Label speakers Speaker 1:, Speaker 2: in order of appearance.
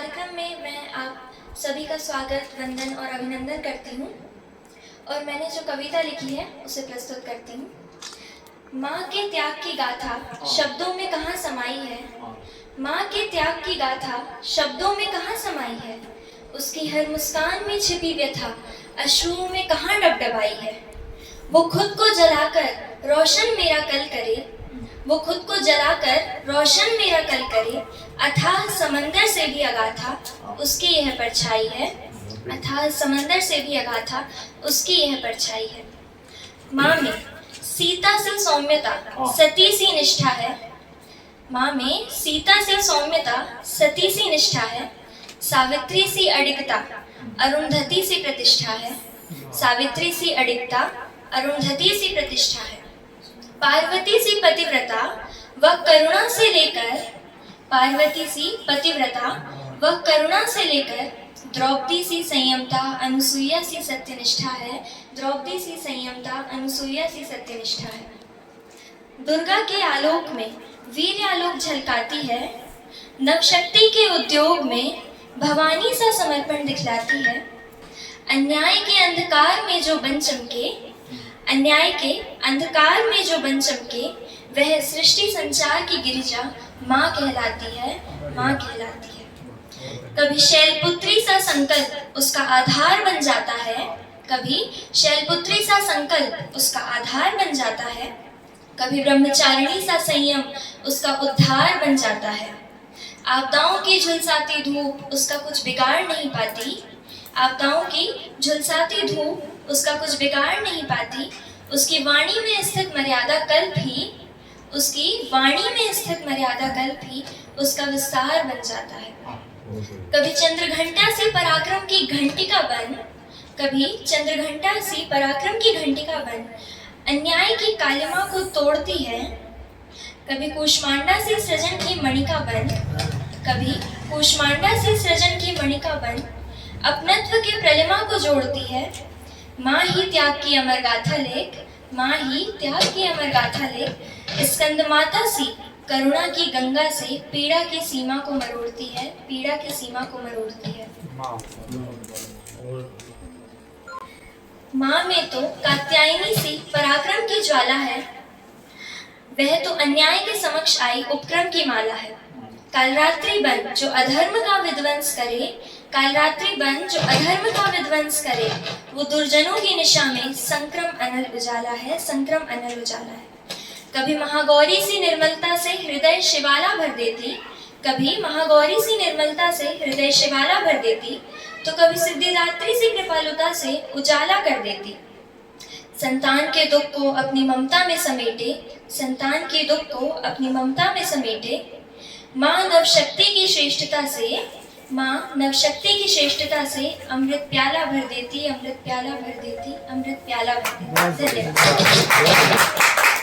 Speaker 1: कार्यक्रम में मैं आप सभी का स्वागत, वंदन और अभिनंदन करती हूँ और मैंने जो कविता लिखी है उसे प्रस्तुत करती हूँ। माँ के त्याग की गाथा शब्दों में कहाँ समाई है, माँ के त्याग की गाथा शब्दों में कहाँ समाई है, उसकी हर मुस्कान में छिपी व्यथा अश्रुओं में कहाँ डबडबाई है। वो खुद को जलाकर रोशन मेरा कल करे, वो खुद को जलाकर रोशन मेरा कल करे, अथाह समंदर से भी अगाथा उसकी यह परछाई है, अथाह समंदर से भी अगाथा उसकी यह परछाई है। माँ में सीता सी सौम्यता सती सी निष्ठा है, माँ में सीता सी सौम्यता सती सी निष्ठा है, सावित्री सी अडिगता अरुंधति सी प्रतिष्ठा है, सावित्री सी अडिगता अरुंधति सी प्रतिष्ठा है। पार्वती सी पतिव्रता व करुणा से लेकर, पार्वती सी पतिव्रता व करुणा से लेकर द्रौपदी सी संयमता अनुसुईया सी सत्यनिष्ठा है, द्रौपदी सी संयमता अनुसुईया सी सत्यनिष्ठा है। दुर्गा के आलोक में वीर आलोक झलकाती है, नवशक्ति के उद्योग में भवानी सा समर्पण दिखलाती है। अन्याय के अंधकार में जो बन चमके, अन्याय के अंधकार में जो बन चमके, वह सृष्टि संचार की गिरिजा माँ कहलाती है, माँ कहलाती है। कभी शैलपुत्री सा संकल्प उसका आधार बन जाता है, कभी शैलपुत्री सा संकल्प उसका आधार बन जाता है, कभी ब्रह्मचारिणी सा संयम उसका उद्धार बन जाता है। आपदाओं की झुलसाती धूप उसका कुछ बिगाड़ नहीं पाती, आपदाओं की झुलसाती धूप उसका कुछ बिगाड़ नहीं पाती। उसकी वाणी में स्थित मर्यादा कल्प ही, उसकी वाणी में स्थित मर्यादा कल्प ही उसका विस्तार बन जाता है। कभी चंद्रघंटा से पराक्रम की घंटिका बन, कभी चंद्रघंटा से पराक्रम की घंटिका बन अन्याय की कालिमा को तोड़ती है, कभी कूष्मांडा से सृजन की मणिका बन, कभी कूष्मांडा से सृजन की मणिका बन अपनत्व के प्रलिमा को जोड़ती है। माँ ही त्याग की अमर गाथा लेख, माँ ही त्याग की अमर गाथा लेख स्कंद माता सी करुणा की गंगा से पीड़ा की सीमा को मरोड़ती है, पीड़ा की सीमा को मरोड़ती है। माँ में तो कात्यायनी सी पराक्रम की ज्वाला है, वह तो अन्याय के समक्ष आई उपक्रम की माला है। कालरात्रि बन जो अधर्म का विध्वंस करे, कालरात्रि बन जो अधर्म का विध्वंस करे, वो दुर्जनों की निशा में संक्रम अनल उजाला है, संक्रम अनल उजाला है। कभी महागौरी सी निर्मलता से हृदय शिवाला भर देती, कभी महागौरी सी निर्मलता से हृदय शिवाला भर देती, तो कभी सिद्धिदात्री सी कृपालुता से उजाला कर देती। संतान के दुख को अपनी ममता में समेटे, संतान के दुख को अपनी ममता में समेटे, माँ नवशक्ति की श्रेष्ठता से, माँ नवशक्ति की श्रेष्ठता से अमृत प्याला भर देती, अमृत प्याला भर देती, अमृत प्याला भर देती। धन्यवाद।